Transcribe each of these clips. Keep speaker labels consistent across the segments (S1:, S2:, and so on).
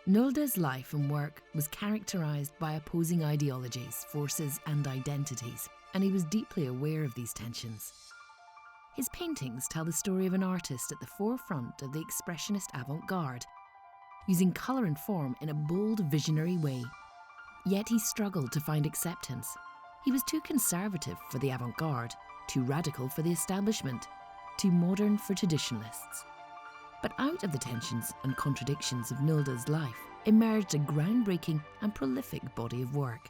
S1: Nolde's life and work was characterised by opposing ideologies, forces and identities, and he was deeply aware of these tensions. His paintings tell the story of an artist at the forefront of the expressionist avant-garde, using colour and form in a bold, visionary way. Yet he struggled to find acceptance. He was too conservative for the avant-garde, too radical for the establishment, too modern for traditionalists. But out of the tensions and contradictions of Nolde's life emerged a groundbreaking and prolific body of work.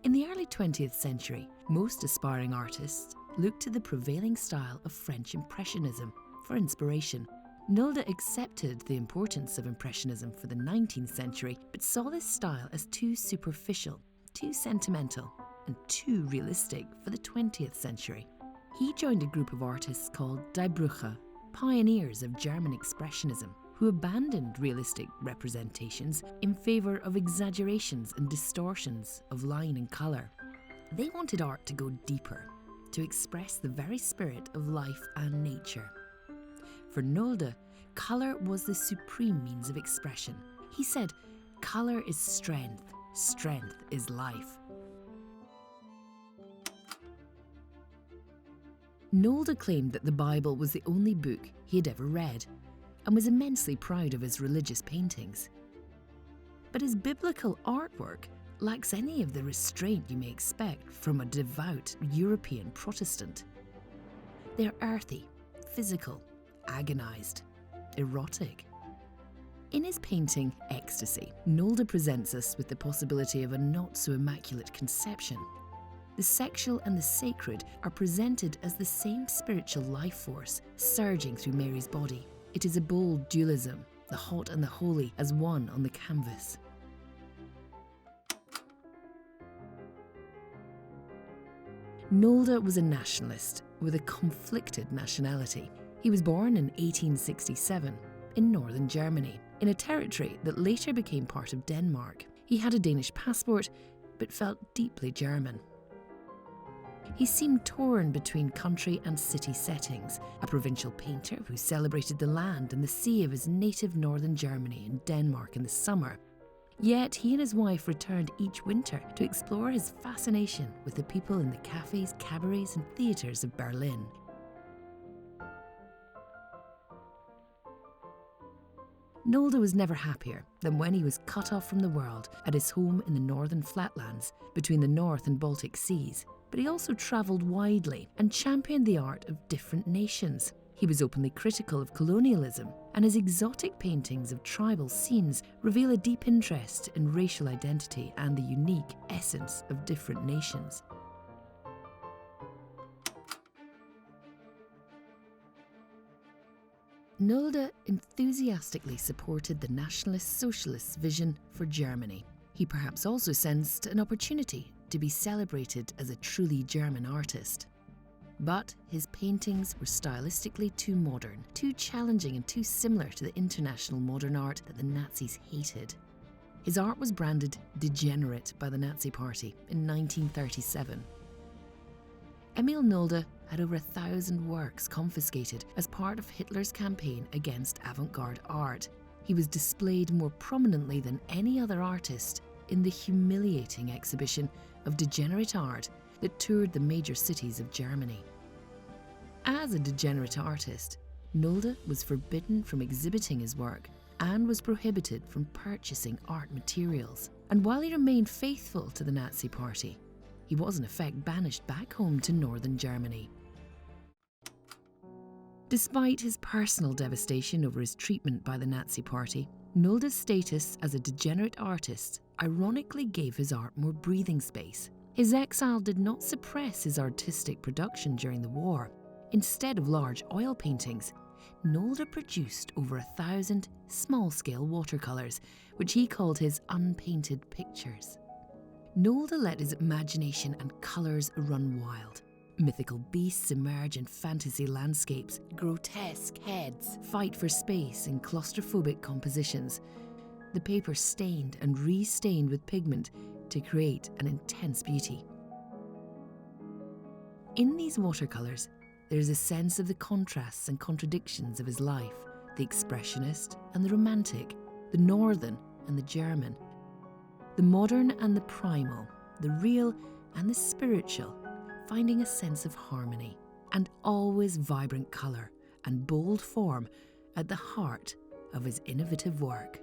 S1: In the early 20th century, most aspiring artists looked to the prevailing style of French Impressionism for inspiration. Nolde accepted the importance of Impressionism for the 19th century, but saw this style as too superficial, too sentimental, and too realistic for the 20th century. He joined a group of artists called Die Brüche, pioneers of German Expressionism, who abandoned realistic representations in favour of exaggerations and distortions of line and colour. They wanted art to go deeper, to express the very spirit of life and nature. For Nolde, colour was the supreme means of expression. He said, "Colour is strength, strength is life." Nolde claimed that the Bible was the only book he had ever read, and was immensely proud of his religious paintings. But his biblical artwork lacks any of the restraint you may expect from a devout European Protestant. They are earthy, physical, agonised, erotic. In his painting Ecstasy, Nolde presents us with the possibility of a not-so-immaculate conception. The sexual and the sacred are presented as the same spiritual life force surging through Mary's body. It is a bold dualism, the hot and the holy as one on the canvas. Nolde was a nationalist with a conflicted nationality. He was born in 1867 in northern Germany, in a territory that later became part of Denmark. He had a Danish passport, but felt deeply German. He seemed torn between country and city settings, a provincial painter who celebrated the land and the sea of his native northern Germany and Denmark in the summer. Yet he and his wife returned each winter to explore his fascination with the people in the cafes, cabarets and theatres of Berlin. Nolde was never happier than when he was cut off from the world at his home in the northern flatlands between the North and Baltic Seas. But he also travelled widely and championed the art of different nations. He was openly critical of colonialism, and his exotic paintings of tribal scenes reveal a deep interest in racial identity and the unique essence of different nations. Nolde enthusiastically supported the Nationalist Socialists' vision for Germany. He perhaps also sensed an opportunity to be celebrated as a truly German artist. But his paintings were stylistically too modern, too challenging and too similar to the international modern art that the Nazis hated. His art was branded degenerate by the Nazi Party in 1937. Emil Nolde had over 1,000 works confiscated as part of Hitler's campaign against avant-garde art. He was displayed more prominently than any other artist in the humiliating exhibition of degenerate art that toured the major cities of Germany. As a degenerate artist, Nolde was forbidden from exhibiting his work and was prohibited from purchasing art materials. And while he remained faithful to the Nazi Party, he was in effect banished back home to northern Germany. Despite his personal devastation over his treatment by the Nazi Party, Nolde's status as a degenerate artist ironically gave his art more breathing space. His exile did not suppress his artistic production during the war. Instead of large oil paintings, Nolde produced over 1,000 small-scale watercolours, which he called his unpainted pictures. Nolde let his imagination and colours run wild. Mythical beasts emerge in fantasy landscapes, grotesque heads fight for space in claustrophobic compositions. The paper stained and re-stained with pigment to create an intense beauty. In these watercolours, there is a sense of the contrasts and contradictions of his life, the expressionist and the romantic, the northern and the German, the modern and the primal, the real and the spiritual, finding a sense of harmony, and always vibrant colour and bold form at the heart of his innovative work.